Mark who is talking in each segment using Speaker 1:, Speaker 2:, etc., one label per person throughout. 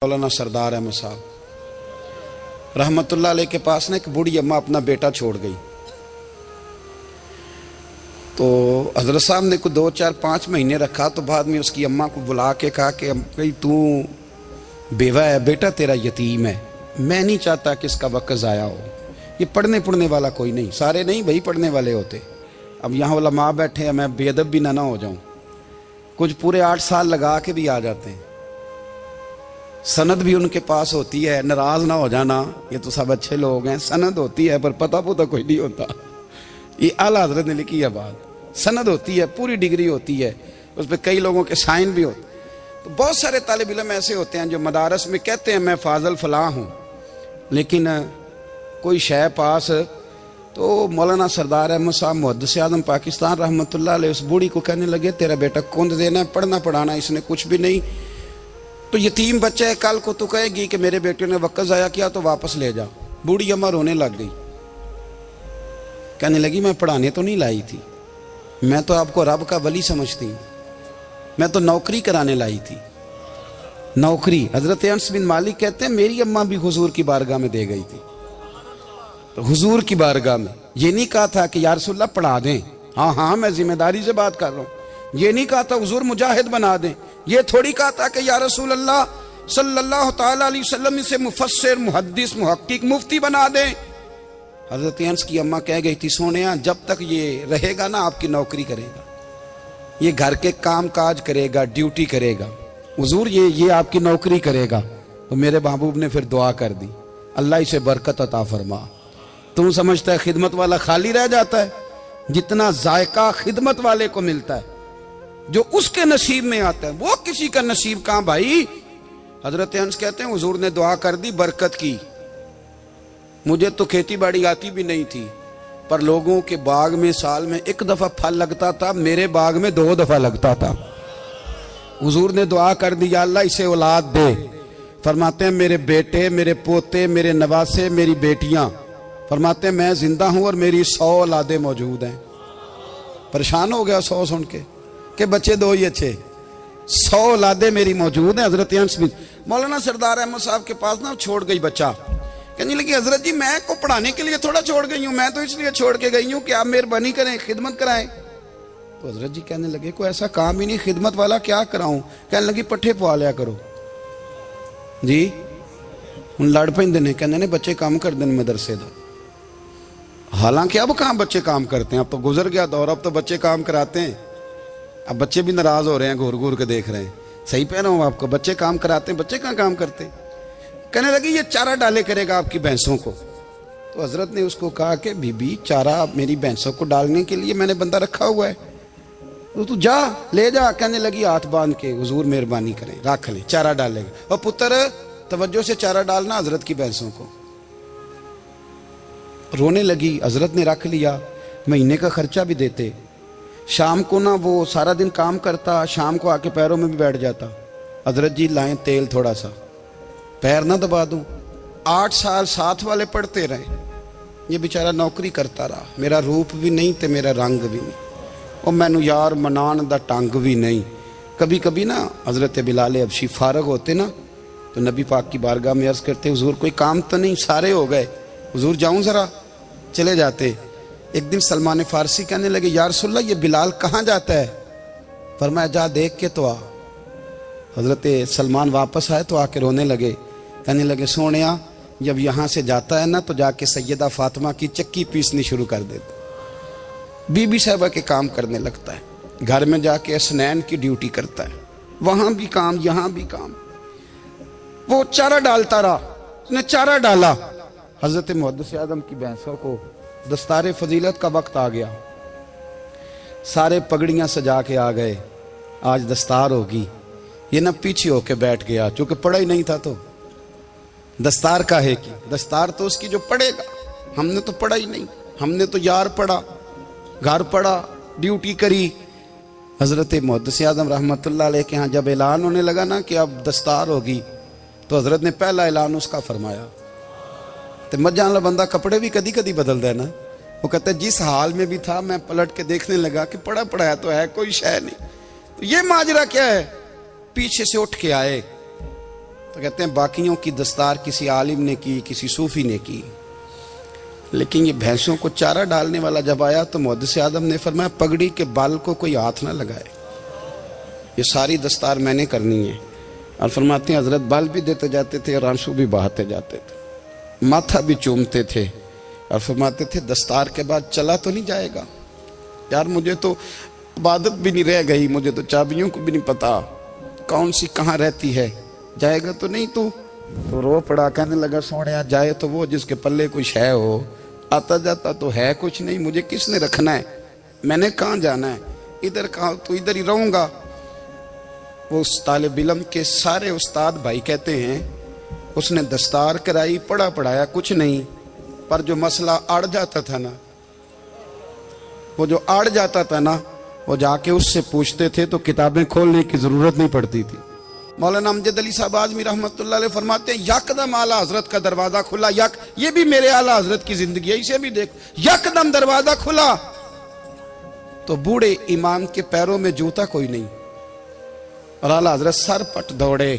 Speaker 1: मौलाना सरदार अहमद साहब रहमतुल्लाह अलैह के पास ना एक बूढ़ी अम्मा अपना बेटा छोड़ गई। तो हजरत साहब ने कुछ 2, 4, 5 महीने रखा। तो बाद में उसकी अम्मा को बुला के कहा कि भाई तू बेवा है, बेटा तेरा यतीम है, मैं नहीं चाहता कि इसका वक्त ज़ाया हो। ये पढ़ने वाला कोई नहीं, सारे नहीं भाई पढ़ने वाले होते। अब यहाँ उलमा बैठे हैं, मैं बेअदब भी ना हो जाऊँ। कुछ पूरे 8 साल लगा के भी आ जाते हैं, सनद भी उनके पास होती है। नाराज ना हो जाना, ये तो सब अच्छे लोग हैं। सनद होती है पर पता कोई नहीं होता। ये आला हजरत ने लिखी है बात। सनद होती है, पूरी डिग्री होती है, उस पर कई लोगों के साइन भी होते। तो बहुत सारे तालिब इल्म ऐसे होते हैं जो मदारस में कहते हैं मैं फाजल फलाह हूँ, लेकिन कोई शय पास। तो मौलाना सरदार अहमद साहब मुहद्दिस आज़म पाकिस्तान रहमतुल्लाह अलैह उस बूढ़ी को कहने लगे तेरा बेटा कुंद देना है, पढ़ना पढ़ाना इसने कुछ भी नहीं। तो यतीम बच्चा है, कल को तो कहेगी कि मेरे बेटे ने वक्त ज़ाया किया तो वापस ले जा। बूढ़ी अम्मा रोने लग गई, कहने लगी मैं पढ़ाने तो नहीं लाई थी, मैं तो आपको रब का वली समझती हूँ, मैं तो नौकरी कराने लाई थी। नौकरी हजरत अनस बिन मालिक कहते हैं मेरी अम्मा भी हुजूर की बारगाह में दे गई थी। तो हुजूर की बारगाह में ये नहीं कहा था कि या रसूलल्लाह पढ़ा दें, हाँ हाँ मैं जिम्मेदारी से बात कर रहा हूँ। ये नहीं कहा था हुजूर मुजाहिद बना दें, ये थोड़ी कहा था कि या रसूल अल्लाह सल्लल्लाहु तआला अलैहि वसल्लम से मुफस्सिर मुहद्दिस मुहक्किक मुफ्ती बना दें। हजरत अनस की अम्मा कह गई थी सोनिया जब तक ये रहेगा ना आपकी नौकरी करेगा, ये घर के काम काज करेगा, ड्यूटी करेगा, हुजूर ये आपकी नौकरी करेगा। तो मेरे महबूब ने फिर दुआ कर दी, अल्लाह इसे बरकत अता फरमा। तुम समझता है खिदमत वाला खाली रह जाता है? जितना जायका खिदमत वाले को मिलता है, जो उसके नसीब में आता है, वो किसी का नसीब कहां भाई। हजरत अनस कहते हैं हुजूर ने दुआ कर दी, बरकत की। मुझे तो खेती बाड़ी आती भी नहीं थी, पर लोगों के बाग में साल में 1 दफा फल लगता था, मेरे बाग में 2 दफा लगता था। हुजूर ने दुआ कर दी अल्लाह इसे औलाद दे। फरमाते हैं मेरे बेटे, मेरे पोते, मेरे नवासे, मेरी बेटियां, फरमाते हैं मैं जिंदा हूं और मेरी 100 औलादे मौजूद हैं। परेशान हो गया 100 सुन के बच्चे 2 ही अच्छे, 100 औलादे मेरी मौजूद हैं। हजरत अनस बिन मौलाना सरदार अहमद साहब के पास ना छोड़ गई बच्चा, कहने लगी हजरत जी मैं को पढ़ाने के लिए थोड़ा छोड़ गई हूँ, मैं तो इसलिए छोड़ के गई हूँ कि आप मेहरबानी करें, खिदमत कराएं। तो हजरत जी कहने लगे कोई ऐसा काम ही नहीं, खिदमत वाला क्या कराऊं। कहने लगी पट्ठे पवा लिया करो जी। हूँ लड़ पेंदे ने, कहने ने बच्चे काम कर दें मदरसे का। हालांकि अब कहाँ बच्चे काम करते हैं, अब तो गुजर गया दौर, अब तो बच्चे काम कराते हैं। अब बच्चे भी नाराज हो रहे हैं, घूर घूर के देख रहे हैं। सही पह रहा हूँ आपको, बच्चे काम कराते हैं, बच्चे कहाँ काम करते हैं। कहने लगी ये चारा डाले करेगा आपकी भैंसों को। तो हजरत ने उसको कहा कि बीबी चारा मेरी भैंसों को डालने के लिए मैंने बंदा रखा हुआ है, तो तू जा ले जा। कहने लगी हाथ बांध के हुजूर मेहरबानी करें रख ले, चारा डालेगा। और पुत्र तवज्जो से चारा डालना हजरत की भैंसों को। रोने लगी, हजरत ने रख लिया, महीने का खर्चा भी देते। शाम को ना वो सारा दिन काम करता, शाम को आके पैरों में भी बैठ जाता, हजरत जी लाएं तेल थोड़ा सा, पैर ना दबा दूं। 8 साल साथ वाले पढ़ते रहे, ये बेचारा नौकरी करता रहा। मेरा रूप भी नहीं ते मेरा रंग भी नहीं, और मैनू यार मनान दा टंग भी नहीं। कभी कभी ना हजरत बिलाल हबशी फारग होते ना, तो नबी पाक की बारगाह में अर्ज करते हुजूर कोई काम तो नहीं, सारे हो गए, हुजूर जाऊं जरा, चले जाते। एक दिन सलमान फारसी कहने लगे या रसूलल्लाह ये बिलाल कहाँ जाता है। फरमाया जा देख के तो आ। हजरत सलमान वापस आए तो आके रोने लगे, कहने लगे सोनिया जब यहाँ से जाता है ना तो जाके सैयदा फातिमा की चक्की पीसनी शुरू कर देता, बीबी साहबा के काम करने लगता है, घर में जाके असनैन की ड्यूटी करता है, वहां भी काम यहाँ भी काम। वो चारा डालता रहा, उसने चारा डाला। हजरत मुहद्दिस आज़म की भैंसों को दस्तारे फजीलत का वक्त आ गया, सारे पगड़ियां सजा के आ गए, आज दस्तार होगी। ये ना पीछे होके बैठ गया, चूंकि पढ़ा ही नहीं था तो दस्तार का है कि दस्तार तो उसकी जो पढ़ेगा, हमने तो पढ़ा ही नहीं, हमने तो यार पढ़ा, घर पढ़ा, ड्यूटी करी। हजरत मुहद्दिस आज़म रहमतुल्लाह अलैह के यहाँ जब ऐलान होने लगा ना कि अब दस्तार होगी, तो हजरत ने पहला ऐलान उसका फरमाया। तो मजा वाला बंदा कपड़े भी कदी कदी बदलता है ना, वो कहता है जिस हाल में भी था मैं पलट के देखने लगा कि पढ़ा पढ़ाया तो है, कोई शय नहीं। तो ये माजरा क्या है। पीछे से उठ के आए, तो तो कहते हैं बाकियों की दस्तार किसी आलिम ने की, किसी सूफी ने की, लेकिन ये भैंसों को चारा डालने वाला जब आया तो मुहद्दिस आदम ने फरमाया पगड़ी के बाल को कोई हाथ ना लगाए, ये सारी दस्तार मैंने करनी है। और फरमाते हैं हजरत बाल भी देते जाते थे और आंसू भी बहाते जाते थे, माथा भी चूमते थे और फरमाते थे दस्तार के बाद चला तो नहीं जाएगा यार, मुझे तो इबादत भी नहीं रह गई, मुझे तो चाबियों को भी नहीं पता कौन सी कहाँ रहती है, जाएगा तो नहीं तू? तो रो पड़ा, कहने लगा सोने जाए तो वो जिसके पल्ले कुछ है हो, आता जाता तो है कुछ नहीं, मुझे किसने रखना है, मैंने कहाँ जाना है, इधर कहाँ तो इधर ही रहूंगा। वो उस तालिब इल्म के सारे उस्ताद भाई कहते हैं उसने दस्तार कराई, पढ़ा पढ़ाया कुछ नहीं, पर जो मसला अड़ जाता था ना, वो जो अड़ जाता था ना, वो जाके उससे पूछते थे तो किताबें खोलने की जरूरत नहीं पड़ती थी। मौलाना अमजद अली साहब आजमी रहमतुल्लाह अलैह फरमाते हैं यकदम आला हजरत का दरवाजा खुला, ये भी मेरे आला हजरत की जिंदगी है, इसे भी देखो, यकदम दरवाजा खुला तो बूढ़े इमाम के पैरों में जूता कोई नहीं और आला हजरत सर पट दौड़े।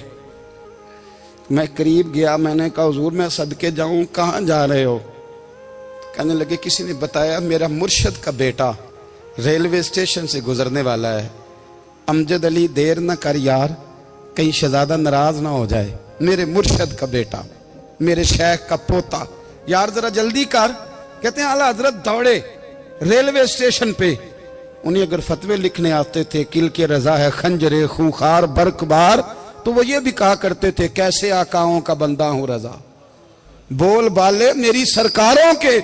Speaker 1: मैं करीब गया, मैंने कहा हुजूर मैं सदके जाऊं, कहां जा रहे हो? कहने लगे किसी ने बताया मेरा मुर्शद का बेटा रेलवे स्टेशन से गुजरने वाला है, अमजद अली देर न कर यार, कहीं शहजादा नाराज ना हो जाए, मेरे मुर्शद का बेटा, मेरे शेख का पोता, यार जरा जल्दी कर। कहते हैं आला हजरत दौड़े रेलवे स्टेशन पे, उन्हें अगर फतवे लिखने आते थे किल के रजा है खंजरे खूंखार बरकबार, तो वो ये भी कहा करते थे कैसे आकाओं का बंदा हूं रजा, बोल बाले मेरी सरकारों के।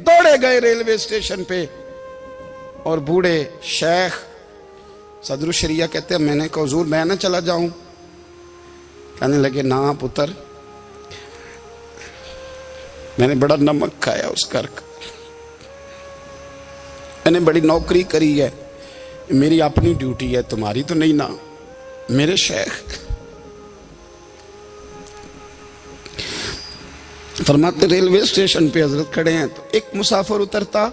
Speaker 1: दौड़े गए रेलवे स्टेशन पे और बूढ़े शेख सदरुल शरिया कहते हैं मैंने कहा हुजूर मैं ना चला जाऊं? कहने लगे ना पुत्र, मैंने बड़ा नमक खाया उस घर का, मैंने बड़ी नौकरी करी है, मेरी अपनी ड्यूटी है, तुम्हारी तो नहीं ना। मेरे शेख फरमाते रेलवे स्टेशन पे हजरत खड़े हैं तो एक मुसाफिर उतरता,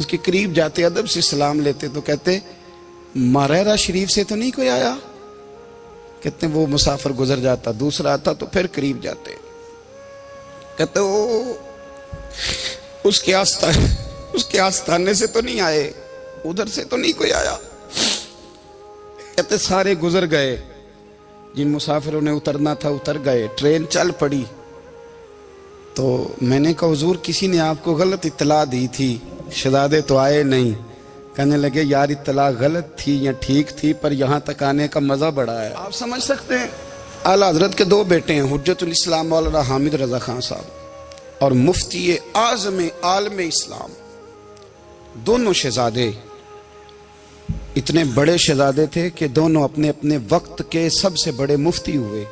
Speaker 1: उसके करीब जाते अदब से सलाम लेते तो कहते मारेरा शरीफ से तो नहीं कोई आया? कहते वो मुसाफिर गुजर जाता, दूसरा आता तो फिर करीब जाते, कहते वो उसके आस्थाने से तो नहीं आए, उधर से तो नहीं कोई आया। कहते सारे गुजर गए, जिन मुसाफिरों ने उतरना था उतर गए, ट्रेन चल पड़ी। तो मैंने कहा हुजूर किसी ने आपको गलत इत्तला दी थी, शहजादे तो आए नहीं। कहने लगे यार इत्तला गलत थी या ठीक थी, पर यहाँ तक आने का मजा बड़ा है। आप समझ सकते हैं आला हजरत के दो बेटे हैं, हुज्जतुल इस्लाम मौलाना हामिद रजा खान साहब और मुफ्ती आज़म आलम इस्लाम, दोनों शहजादे इतने बड़े शहजादे थे कि दोनों अपने अपने वक्त के सबसे बड़े मुफ्ती हुए।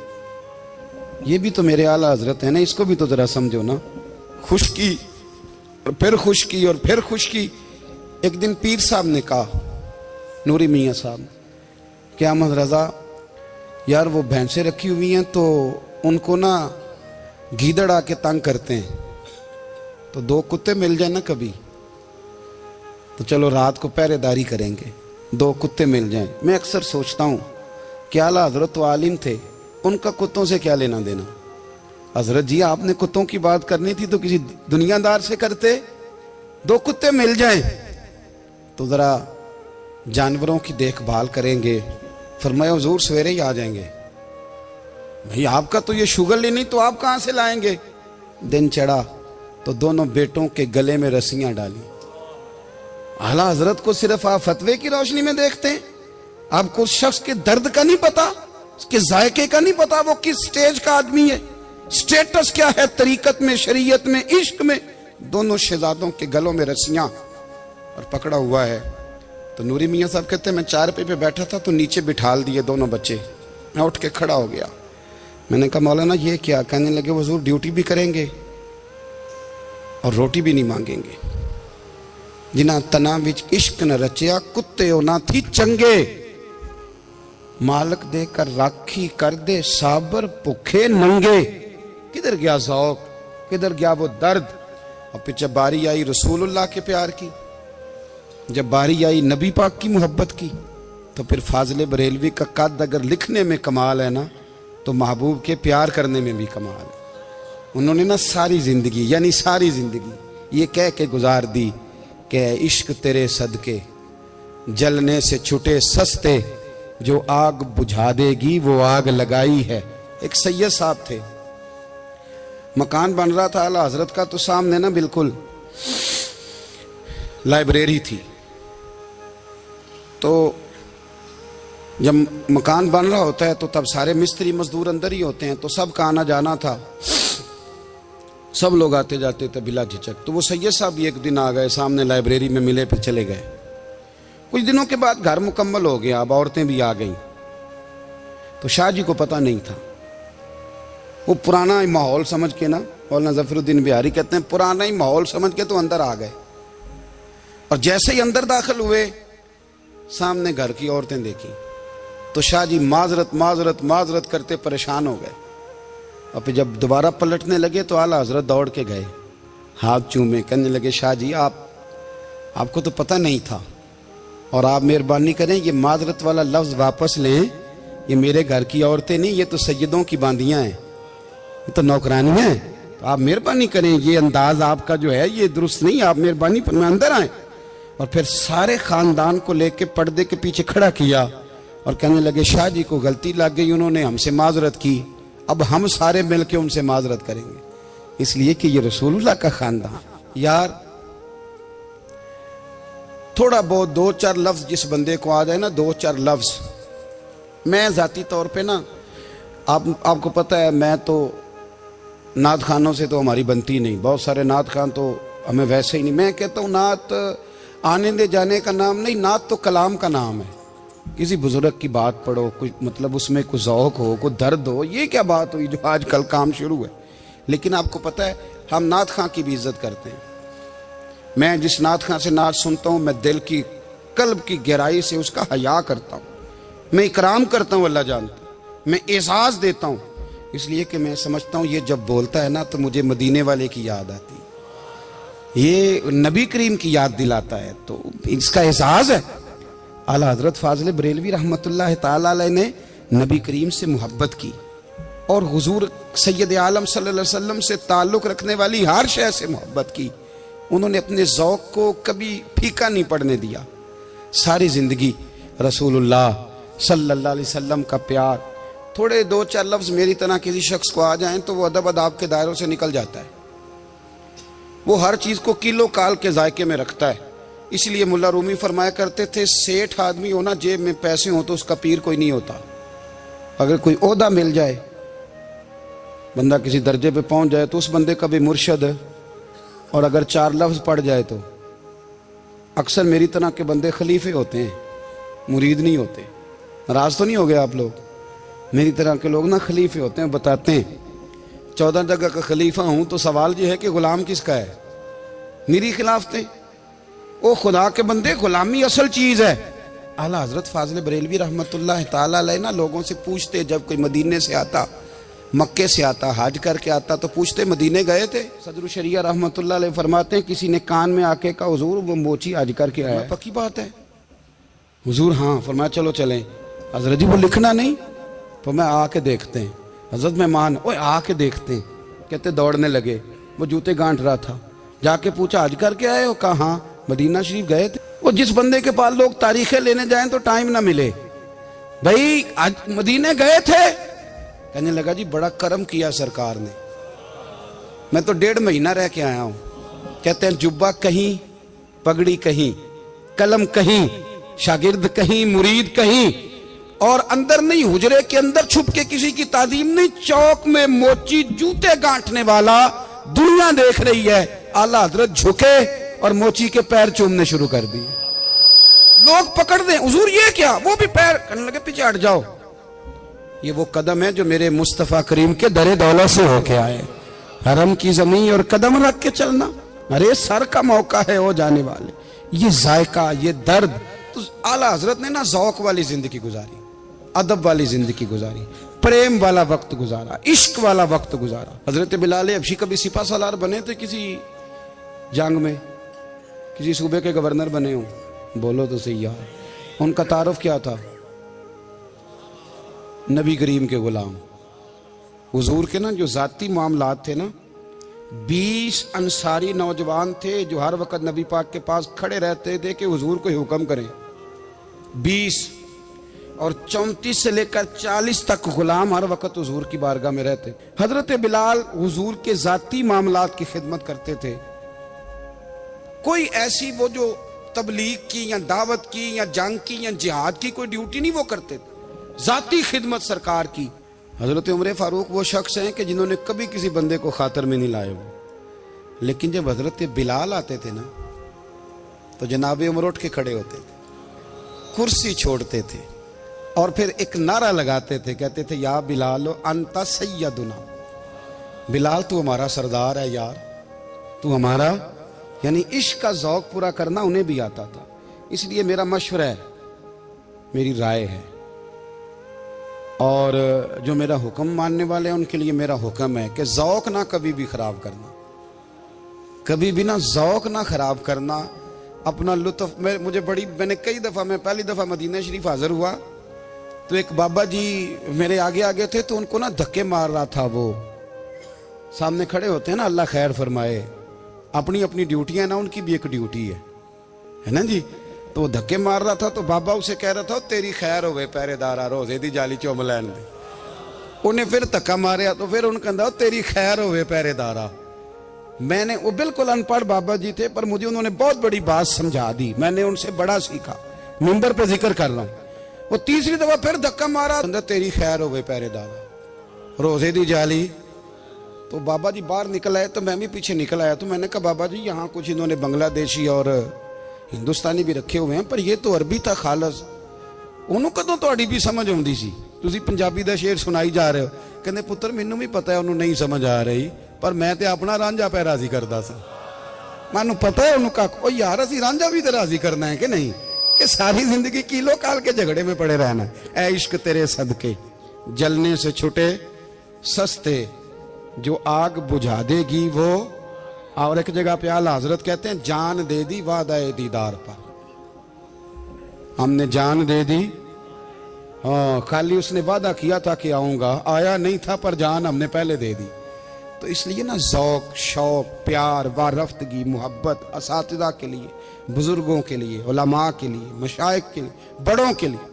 Speaker 1: ये भी तो मेरे आला हजरत है ना, इसको भी तो जरा समझो ना। खुशकी और फिर खुशकी और फिर खुशकी। एक दिन पीर साहब ने कहा, नूरी मियाँ साहब, कि अहमद रजा यार वो भैंसें रखी हुई हैं तो उनको ना गीदड़ आके तंग करते हैं, तो दो कुत्ते मिल जाए ना कभी, तो चलो रात को पहरेदारी करेंगे, दो कुत्ते मिल जाएं। मैं अक्सर सोचता हूँ कि आला हजरत तो आलिम थे, उनका कुत्तों से क्या लेना देना। हजरत जी आपने कुत्तों की बात करनी थी तो किसी दुनियादार से करते, दो कुत्ते मिल जाएं तो जरा जानवरों की देखभाल करेंगे। फरमाया हुजूर सवेरे ही आ जाएंगे। भाई आपका तो ये शुगर ही नहीं, तो आप कहां से लाएंगे? दिन चढ़ा तो दोनों बेटों के गले में रस्सियां डाली। आला हजरत को सिर्फ आप फतवे की रोशनी में देखते हैं, आपको उस शख्स के दर्द का नहीं पता, उसके जायके का नहीं पता, वो किस स्टेज का आदमी है, स्टेटस क्या है तरीकत में, शरीयत में, इश्क में। दोनों शहजादों के गलों में रस्सियां और पकड़ा हुआ है। तो नूरी मियाँ साहब कहते हैं मैं चारपाई पे बैठा था तो नीचे बिठाल दिए दोनों बच्चे। मैं उठ के खड़ा हो गया, मैंने कहा मौलाना ये क्या? कहने लगे हुजूर ड्यूटी भी करेंगे और रोटी भी नहीं मांगेंगे। जिन्हां तना विच इश्क न रचिया कुत्ते ना थी चंगे, मालक देकर राखी कर दे साबर भुखे नंगे। किधर गया ज़ौक़, किधर गया वो दर्द? और फिर जब बारी आई रसूलुल्लाह के प्यार की, जब बारी आई नबी पाक की मोहब्बत की, तो फिर फाजिल बरेलवी का कद अगर लिखने में कमाल है ना, तो तो महबूब के प्यार करने में भी कमाल है। उन्होंने ना सारी जिंदगी, यानी सारी जिंदगी ये कह के गुजार दी कि इश्क तेरे सदके जलने से छुटे सस्ते, जो आग बुझा देगी वो आग लगाई है। एक सैयद साहब थे, मकान बन रहा था आला हजरत का, तो सामने ना बिल्कुल लाइब्रेरी थी। तो जब मकान बन रहा होता है तो तब सारे मिस्त्री मजदूर अंदर ही होते हैं, तो सबका आना जाना था, सब लोग आते जाते थे बिला झिझक। तो वो सैयद साहब भी एक दिन आ गए, सामने लाइब्रेरी में मिले, फिर चले गए। कुछ दिनों के बाद घर मुकम्मल हो गया, अब औरतें भी आ गईं। तो शाह जी को पता नहीं था, वो पुराना माहौल समझ के ना, मौलाना ज़फ़रुद्दीन बिहारी कहते हैं पुराना ही माहौल समझ के तो अंदर आ गए। और जैसे ही अंदर दाखिल हुए, सामने घर की औरतें देखी, तो शाह जी माजरत माजरत माजरत करते परेशान हो गए। और फिर जब दोबारा पलटने लगे तो आला हजरत दौड़ के गए, हाथ चूमे, कहने लगे शाह जी आपको तो पता नहीं था, और आप मेहरबानी करें ये माजरत वाला लफ्ज़ वापस लें, ये मेरे घर की औरतें नहीं, ये तो सैयदों की बांदियां हैं, ये तो नौकरानी हैं, तो आप मेहरबानी करें, ये अंदाज आपका जो है ये दुरुस्त नहीं, आप मेहरबानी में अंदर आए। और फिर सारे खानदान को लेके पर्दे के पीछे खड़ा किया और कहने लगे शाह जी को गलती लग गई, उन्होंने हमसे माजरत की, अब हम सारे मिलके उनसे माजरत करेंगे, इसलिए कि ये रसूलुल्लाह का खानदान। यार थोड़ा बहुत 2-4 लफ्ज जिस बंदे को आ जाए ना, 2-4 लफ्ज, मैं जाती तौर पे ना, आपको पता है मैं तो नात खानों से तो हमारी बनती नहीं, बहुत सारे नात खान तो हमें वैसे ही नहीं। मैं कहता हूँ नात आने दे जाने का नाम नहीं, नात तो कलाम का नाम है। किसी बुजुर्ग की बात पढ़ो, कुछ मतलब उसमें कुछ ज़ौक़ हो, कुछ दर्द हो, ये क्या बात हुई जो आजकल काम शुरू है। लेकिन आपको पता है हम नात खां की भी इज्जत करते हैं। मैं जिस नात खां से नात सुनता हूँ, मैं दिल की कल्ब की गहराई से उसका हया करता हूँ, मैं इकराम करता हूँ, अल्लाह जानता है, मैं एहसास देता हूँ, इसलिए कि मैं समझता हूँ ये जब बोलता है ना तो मुझे मदीने वाले की याद आती है, ये नबी करीम की याद दिलाता है, तो इसका एहसास है। आला हजरत फाजिल बरेलवी रहमतुल्लाह ताला अलैह ने नबी करीम से मोहब्बत की और हुजूर सैयद आलम सल्लल्लाहु अलैहि वसल्लम से ताल्लुक़ रखने वाली हर शय से मोहब्बत की। उन्होंने अपने ज़ौक़ को कभी फीका नहीं पड़ने दिया। सारी ज़िंदगी रसूलुल्लाह सल्लल्लाहु अलैहि वसल्लम का प्यार। थोड़े 2-4 लफ्ज़ मेरी तरह किसी शख्स को आ जाएं तो वो अदब अदाब के दायरों से निकल जाता है। वो हर चीज़ को किलो काल के जायके में रखता है। इसलिए मुल्ला रूमी फरमाया करते थे, सेठ आदमी होना जेब में पैसे हो तो उसका पीर कोई नहीं होता। अगर कोई ओहदा मिल जाए, बंदा किसी दर्जे पे पहुंच जाए, तो उस बंदे का भी मुर्शद है। और अगर 4 लफ्ज़ पढ़ जाए तो अक्सर मेरी तरह के बंदे खलीफे होते हैं, मुरीद नहीं होते। नाराज तो नहीं हो गए आप लोग? मेरी तरह के लोग ना खलीफे होते हैं, बताते हैं 14 जगह का खलीफा हूं, तो सवाल ये है कि गुलाम किसका है? मेरी खिलाफ थे। ओ खुदा के बंदे, गुलामी असल चीज है। आला हजरत फाजिल बरेलवी रहमतुल्लाह ताला अलैह ना लोगों से पूछते, जब कोई मदीने से आता, मक्के से आता, हज करके आता, तो पूछते मदीने गए थे? सदर शरिया रहमतुल्लाह अलैह फरमाते हैं, किसी ने कान में आके कहा हुजूर वो मोची हज करके आया। पक्की बात है हुजूर? हाँ। फरमाया चलो चलें। हजरत जी वो लिखना नहीं, तो मैं आके देखते हैं। हजरत मेहमान, ओए आके देखते हैं। कहते दौड़ने लगे, वो जूते गांठ रहा था। जाके पूछा हज करके आए हो? कहा हाँ, मदीना शरीफ गए थे। वो जिस बंदे के पास लोग तारीखें लेने जाएं तो टाइम ना मिले, भाई आज मदीने गए थे? कहने लगा जी बड़ा करम किया सरकार ने, मैं तो 1.5 महीना रह के आया हूं। कहते हैं जुब्बा कहीं, पगड़ी कहीं, कलम कहीं, शागिर्द कहीं, मुरीद कहीं, और अंदर नहीं, हुजरे के अंदर छुप के किसी की तादीम नहीं, चौक में मोची जूते गांठने वाला दुनिया देख रही है। आला हजरत झुके और मोची के पैर चूमने शुरू कर दिए। लोग पकड़ दें, हुजूर ये क्या? वो भी पैर करने लगे, पीछे हट जाओ। ये वो कदम है जो मेरे मुस्तफा करीम के दरे दौलत से होके आए। हरम की जमीन और कदम रख के चलना, अरे सर का मौका है हो जाने वाले। ये जायका, ये दर्द। तो आला हजरत ने ना ज़ौक़ वाली जिंदगी गुजारी, अदब वाली जिंदगी गुजारी, प्रेम वाला वक्त गुजारा, इश्क वाला वक्त गुजारा। हजरत बिलाल हबशी कभी सिपा सालार बने थे किसी जंग में, किसी सूबे के गवर्नर बने हो? बोलो तो सही यार। उनका तारुफ क्या था? नबी करीम के गुलाम। हुजूर के ना जो जाती मामलात थे ना, 20 अंसारी नौजवान थे जो हर वक्त नबी पाक के पास खड़े रहते थे कि हुजूर को हुक्म करें। 20 और 34 से लेकर 40 तक गुलाम हर वक्त हुजूर की बारगाह में रहते। हजरत बिलाल हुजूर के जाती मामलात की खिदमत करते थे। कोई ऐसी वो जो तबलीग की या दावत की या जंग की या जिहाद की कोई ड्यूटी नहीं वो करते थे, जाती खिदमत सरकार की। हजरत उमर फारूक वो शख्स हैं कि जिन्होंने कभी किसी बंदे को खातर में नहीं लाए वो, लेकिन जब हजरत बिलाल आते थे ना तो जनाब उमर उठ के खड़े होते थे, कुर्सी छोड़ते थे और फिर एक नारा लगाते थे, कहते थे या बिलाल अंता सैयदुना, बिलाल तू हमारा सरदार है यार, तू हमारा। यानी इश्क का ज़ौक पूरा करना उन्हें भी आता था। इसलिए मेरा मशवरा है, मेरी राय है, और जो मेरा हुक्म मानने वाले हैं उनके लिए मेरा हुक्म है कि ज़ौक ना कभी भी ख़राब करना, कभी भी ना ज़ौक ना ख़राब करना, अपना लुत्फ़। मैंने कई दफ़ा, मैं पहली दफ़ा मदीना शरीफ हाज़िर हुआ तो एक बाबा जी मेरे आगे आगे थे, तो उनको ना धक्के मार रहा था। वो सामने खड़े होते हैं ना, अल्लाह खैर फरमाए, अपनी अपनी ड्यूटियां ना, उनकी भी एक ड्यूटी है ना जी। तो वो धक्के मार रहा था तो बाबा उसे कह रहा था तेरी खैर होवे पहरेदारा, रोजे दी जाली चुम लैन दे। उन्हें फिर धक्का मारिया तो फिर उन्हें कहता तेरी खैर होवे पहरेदारा। मैंने, वो बिल्कुल अनपढ़ बाबा जी थे पर मुझे उन्होंने बहुत बड़ी बात समझा दी, मैंने उनसे बड़ा सीखा, मिंबर पे जिक्र कर रहा हूं। वो तीसरी दफा फिर धक्का मारा, तेरी खैर होवे पहरेदारा, रोजे दी जाली। तो बाबा जी बाहर निकल आए तो मैं भी पीछे निकल आया। तो मैंने कहा बाबा जी यहाँ कुछ इन्होंने बांग्लादेशी और हिंदुस्तानी भी रखे हुए हैं, पर ये तो अरबी था खालस। उन्होंने कदों ਤੁਹਾਡੀ भी समझ आती सी, ਤੁਸੀਂ पंजाबी का शेर सुनाई जा रहे हो। कहते पुत्र मैनू भी पता है उन्होंने नहीं समझ आ रही, पर मैं तो अपना रांझा पै राजी करता सा। मैनू पता है उन्होंने कहा ओ यार असी रांझा भी तो राजी करना है कि नहीं, कि सारी जिंदगी किलो काल के झगड़े में पड़े रहना है। ऐ इश्क तेरे सदके जलने से छुटे सस्ते, जो आग बुझा देगी वो। और एक जगह पे आला हजरत कहते हैं जान दे दी वादा दीदार पर, हमने जान दे दी। हाँ, खाली उसने वादा किया था कि आऊंगा, आया नहीं था, पर जान हमने पहले दे दी। तो इसलिए ना ज़ौक, शौक, प्यार, वारफ्तगी, मोहब्बत असातिज़ा के लिए, बुजुर्गों के लिए, उलमा के लिए, मशाइख के लिए, बड़ों के लिए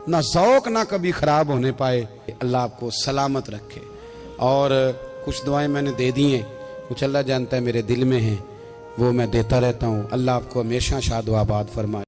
Speaker 1: ना ज़ौक ना कभी ख़राब होने पाए। अल्लाह आपको सलामत रखे। और कुछ दुआएं मैंने दे दी हैं, कुछ अल्लाह जानता है मेरे दिल में हैं, वो मैं देता रहता हूँ। अल्लाह आपको हमेशा शाद व आबाद फरमाए।